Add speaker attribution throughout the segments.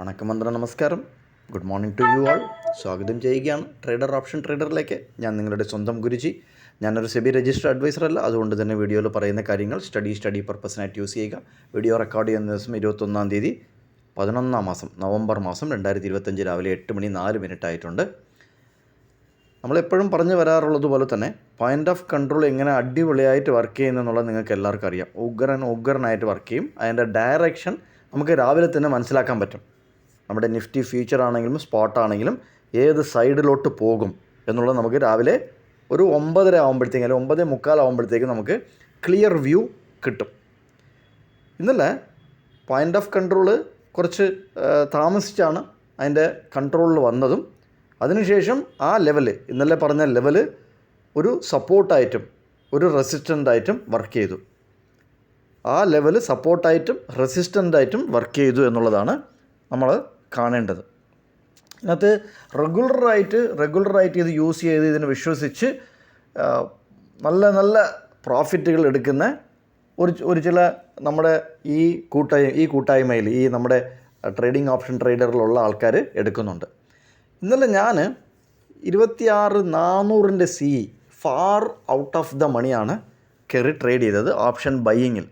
Speaker 1: വണക്കം നമസ്കാരം. Good morning to you all. സ്വാഗതം ചെയ്യുകയാണ് ട്രേഡർ ഓപ്ഷൻ ട്രേഡറിലേക്ക്. ഞാൻ നിങ്ങളുടെ സ്വന്തം ഗുരുജി. ഞാനൊരു സെബി രജിസ്റ്റർഡ് അഡ്വൈസർ അല്ല, അതുകൊണ്ട് തന്നെ വീഡിയോയിൽ പറയുന്ന കാര്യങ്ങൾ സ്റ്റഡി പർപ്പസിനായിട്ട് യൂസ് ചെയ്യുക. വീഡിയോ റെക്കോർഡ് ചെയ്യുന്ന ദിവസം 21-ാം തീയതി 11-ാം മാസം നവംബർ മാസം 2025 രാവിലെ 8:04 ആയിട്ടുണ്ട്. നമ്മളെപ്പോഴും പറഞ്ഞു വരാറുള്ളത് പോലെ തന്നെ പോയിൻ്റ് ഓഫ് കൺട്രോൾ എങ്ങനെ അടിപൊളിയായിട്ട് വർക്ക് ചെയ്യുന്നതെന്നുള്ളത് നിങ്ങൾക്ക് എല്ലാവർക്കും അറിയാം. ഉഗ്രനായിട്ട് വർക്ക് ചെയ്യും. അതിൻ്റെ ഡയറക്ഷൻ നമുക്ക് രാവിലെ തന്നെ മനസ്സിലാക്കാൻ പറ്റും. നമ്മുടെ നിഫ്റ്റി ഫ്യൂച്ചർ ആണെങ്കിലും സ്പോട്ട് ആണെങ്കിലും ഏത് സൈഡിലോട്ട് പോകും എന്നുള്ളത് നമുക്ക് രാവിലെ ഒരു 9:30 ആകുമ്പോഴത്തേക്കും അല്ലെങ്കിൽ 9:45 ആകുമ്പോഴത്തേക്കും നമുക്ക് ക്ലിയർ വ്യൂ കിട്ടും. ഇന്നലെ പോയിൻ്റ് ഓഫ് കൺട്രോള് കുറച്ച് താമസിച്ചാണ് അതിൻ്റെ കൺട്രോളിൽ വന്നതും അതിനുശേഷം ആ ലെവല്, ഇന്നലെ പറഞ്ഞ ലെവല് ഒരു സപ്പോർട്ടായിട്ടും ഒരു റെസിസ്റ്റൻ്റായിട്ടും വർക്ക് ചെയ്തു. ആ ലെവല് സപ്പോർട്ടായിട്ടും റെസിസ്റ്റൻ്റായിട്ടും വർക്ക് ചെയ്തു എന്നുള്ളതാണ് നമ്മൾ കാണേണ്ടത്. ഇതിനകത്ത് റെഗുലറായിട്ട് ഇത് യൂസ് ചെയ്ത് ഇതിനെ വിശ്വസിച്ച് നല്ല പ്രോഫിറ്റുകൾ എടുക്കുന്ന ഒരു ചില നമ്മുടെ ഈ കൂട്ടായ്മയിൽ ഈ നമ്മുടെ ട്രേഡിംഗ് ഓപ്ഷൻ ട്രേഡറിലുള്ള ആൾക്കാർ എടുക്കുന്നുണ്ട്. ഇന്നലെ ഞാൻ 26,400 CE far out of the മണിയാണ് കയറി ട്രേഡ് ചെയ്തത് ഓപ്ഷൻ ബൈയിങ്ങിൽ.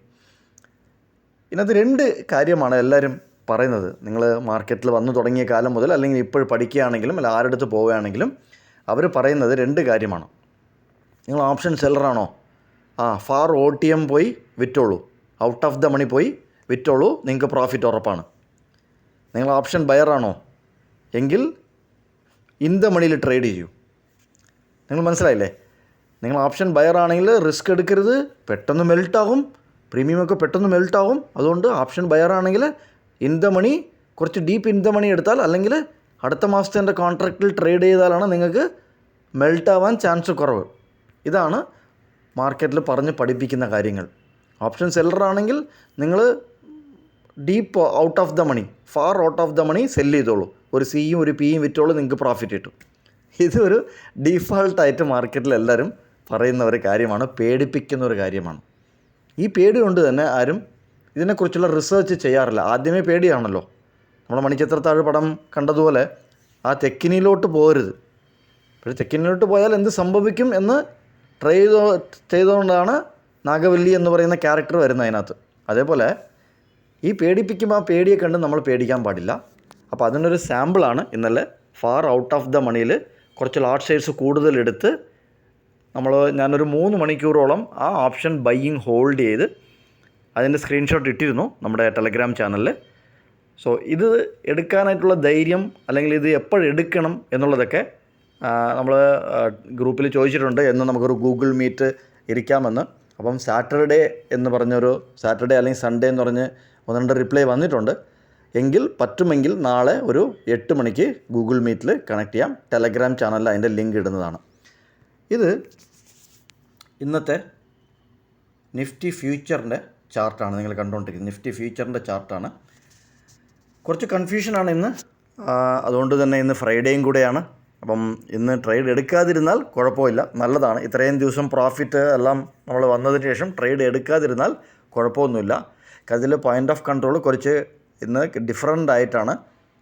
Speaker 1: ഇതിനകത്ത് 2 കാര്യമാണ് എല്ലാവരും പറയുന്നത്. നിങ്ങൾ മാർക്കറ്റിൽ വന്നു തുടങ്ങിയ കാലം മുതൽ അല്ലെങ്കിൽ ഇപ്പോൾ പഠിക്കുകയാണെങ്കിലും അല്ല ആരുടെ അടുത്ത് പോവുകയാണെങ്കിലും അവർ പറയുന്നത് 2 കാര്യമാണ്. നിങ്ങൾ ഓപ്ഷൻ സെല്ലറാണോ? ഫാർ OTM പോയി വിറ്റോളൂ, ഔട്ട് ഓഫ് ദ മണി പോയി വിറ്റോളൂ, നിങ്ങൾക്ക് പ്രോഫിറ്റ് ഉറപ്പാണ്. നിങ്ങൾ ഓപ്ഷൻ ബയറാണോ എങ്കിൽ ഇൻ ദ മണിയിൽ ട്രേഡ് ചെയ്യൂ. നിങ്ങൾ മനസ്സിലായില്ലേ? നിങ്ങൾ ഓപ്ഷൻ ബയറാണെങ്കിൽ റിസ്ക് എടുക്കരുത്, പെട്ടെന്ന് മെൽട്ടാകും, പ്രീമിയമൊക്കെ പെട്ടെന്ന് മെൽട്ടാകും. അതുകൊണ്ട് ഓപ്ഷൻ ബയറാണെങ്കിൽ ഇൻ ദ മണി, കുറച്ച് ഡീപ്പ് ഇൻ ദ മണി എടുത്താൽ അല്ലെങ്കിൽ അടുത്ത മാസത്തെ കോൺട്രാക്റ്റിൽ ട്രേഡ് ചെയ്താലാണ് നിങ്ങൾക്ക് മെൽട്ടാവാൻ ചാൻസ് കുറവ്. ഇതാണ് മാർക്കറ്റിൽ പറഞ്ഞ് പഠിപ്പിക്കുന്ന കാര്യങ്ങൾ. ഓപ്ഷൻ സെല്ലറാണെങ്കിൽ നിങ്ങൾ deep out of the money, far out of the money sell ചെയ്തോളൂ, ഒരു സിയും ഒരു പിയും വിറ്റോളൂ, നിങ്ങൾക്ക് പ്രോഫിറ്റ് കിട്ടും. ഇതൊരു ഡീഫാൾട്ടായിട്ട് മാർക്കറ്റിൽ എല്ലാവരും പറയുന്ന ഒരു കാര്യമാണ്, പേടിപ്പിക്കുന്ന ഒരു കാര്യമാണ്. ഈ പേടി കൊണ്ട് തന്നെ ആരും ഇതിനെക്കുറിച്ചുള്ള റിസർച്ച് ചെയ്യാറില്ല. ആദ്യമേ പേടിയാണല്ലോ. നമ്മൾ മണിച്ചിത്രത്താഴ് പടം കണ്ടതുപോലെ ആ തെക്കിനിയിലോട്ട് പോകരുത്. പക്ഷേ തെക്കിനിലോട്ട് പോയാൽ എന്ത് സംഭവിക്കും എന്ന് ട്രൈ ചെയ്തുകൊണ്ടാണ് നാഗവല്ലി എന്ന് പറയുന്ന ക്യാരക്ടർ വരുന്നത് അതിനകത്ത്. അതേപോലെ ഈ പേടിപ്പിക്കുമ്പോൾ ആ പേടിയെ കണ്ട് നമ്മൾ പേടിക്കാൻ പാടില്ല. അപ്പോൾ അതിനൊരു സാമ്പിളാണ് ഇന്നലെ ഫാർ ഔട്ട് ഓഫ് ദ മണിയിൽ കുറച്ച് ലാർജ് ഷെയർസ് കൂടുതലെടുത്ത് ഞാനൊരു 3 മണിക്കൂറോളം ആ ഓപ്ഷൻ ബൈയിങ് ഹോൾഡ് ചെയ്ത് അതിൻ്റെ സ്ക്രീൻഷോട്ട് ഇട്ടിരുന്നു നമ്മുടെ ടെലഗ്രാം ചാനലിൽ. സോ ഇത് എടുക്കാനായിട്ടുള്ള ധൈര്യം അല്ലെങ്കിൽ ഇത് എപ്പോഴെടുക്കണം എന്നുള്ളതൊക്കെ നമ്മൾ ഗ്രൂപ്പിൽ ചോദിച്ചിട്ടുണ്ട്. എന്ന് നമുക്കൊരു ഗൂഗിൾ മീറ്റ് ഇരിക്കാമെന്ന്. അപ്പം സാറ്റർഡേ അല്ലെങ്കിൽ സൺഡേ എന്ന് പറഞ്ഞ് 1-2 റിപ്ലൈ വന്നിട്ടുണ്ട്. എങ്കിൽ പറ്റുമെങ്കിൽ നാളെ ഒരു 8 മണിക്ക് ഗൂഗിൾ മീറ്റിൽ കണക്ട് ചെയ്യാം. ടെലഗ്രാം ചാനലിൽ അതിൻ്റെ ലിങ്ക് ഇടുന്നതാണ്. ഇത് ഇന്നത്തെ നിഫ്റ്റി ഫ്യൂച്ചറിൻ്റെ ചാർട്ടാണ് നിങ്ങൾ കണ്ടുകൊണ്ടിരിക്കുന്നത്. നിഫ്റ്റി ഫ്യൂച്ചറിൻ്റെ ചാർട്ടാണ്. കുറച്ച് കൺഫ്യൂഷനാണ് ഇന്ന്. അതുകൊണ്ട് തന്നെ ഇന്ന് ഫ്രൈഡേയും കൂടെയാണ്. അപ്പം ഇന്ന് ട്രേഡ് എടുക്കാതിരുന്നാൽ കുഴപ്പമില്ല, നല്ലതാണ്. ഇത്രയും ദിവസം പ്രോഫിറ്റ് എല്ലാം നമ്മൾ വന്നതിന് ശേഷം ട്രേഡ് എടുക്കാതിരുന്നാൽ കുഴപ്പമൊന്നുമില്ല. അതിൽ പോയിൻ്റ് ഓഫ് കൺട്രോൾ കുറച്ച് ഇന്ന് ഡിഫറൻ്റ് ആയിട്ടാണ്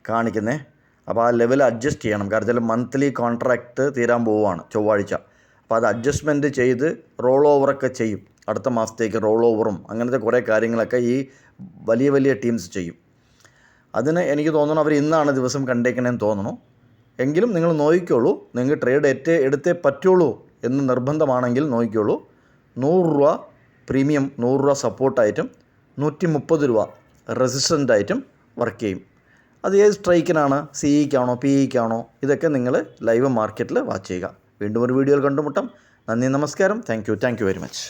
Speaker 1: കാണിക്കുന്നത്. അപ്പോൾ ആ ലെവൽ അഡ്ജസ്റ്റ് ചെയ്യണം. കാരണം ചില മന്ത്ലി കോൺട്രാക്റ്റ് തീരാൻ പോവുകയാണ് ചൊവ്വാഴ്ച. അപ്പോൾ അത് അഡ്ജസ്റ്റ്മെൻറ്റ് ചെയ്ത് റോൾ ഓവറൊക്കെ ചെയ്യും. അടുത്ത മാസത്തേക്ക് റോൾ ഓവറും അങ്ങനത്തെ കുറേ കാര്യങ്ങളൊക്കെ ഈ വലിയ ടീംസ് ചെയ്യും. അതിന് എനിക്ക് തോന്നുന്നു അവർ ഇന്നാണ് ദിവസം കണ്ടേക്കണേന്ന് തോന്നുന്നു. എങ്കിലും നിങ്ങൾ നോക്കിക്കോളൂ. നിങ്ങൾക്ക് ട്രേഡ് എടുത്തേ പറ്റുള്ളൂ എന്ന് നിർബന്ധമാണെങ്കിൽ നോക്കിക്കോളൂ. 100 രൂപ പ്രീമിയം, 100 രൂപ സപ്പോർട്ടായിട്ടും 130 രൂപ റെസിസ്റ്റൻ്റായിട്ടും വർക്ക് ചെയ്യും. അത് ഏത് സ്ട്രൈക്കിനാണ്, CEക്കാണോ PEക്കാണോ, ഇതൊക്കെ നിങ്ങൾ ലൈവ് മാർക്കറ്റിൽ വാച്ച് ചെയ്യുക. വീണ്ടും ഒരു വീഡിയോയിൽ കണ്ടുമുട്ടാം. നന്ദി, നമസ്കാരം. Thank you very much.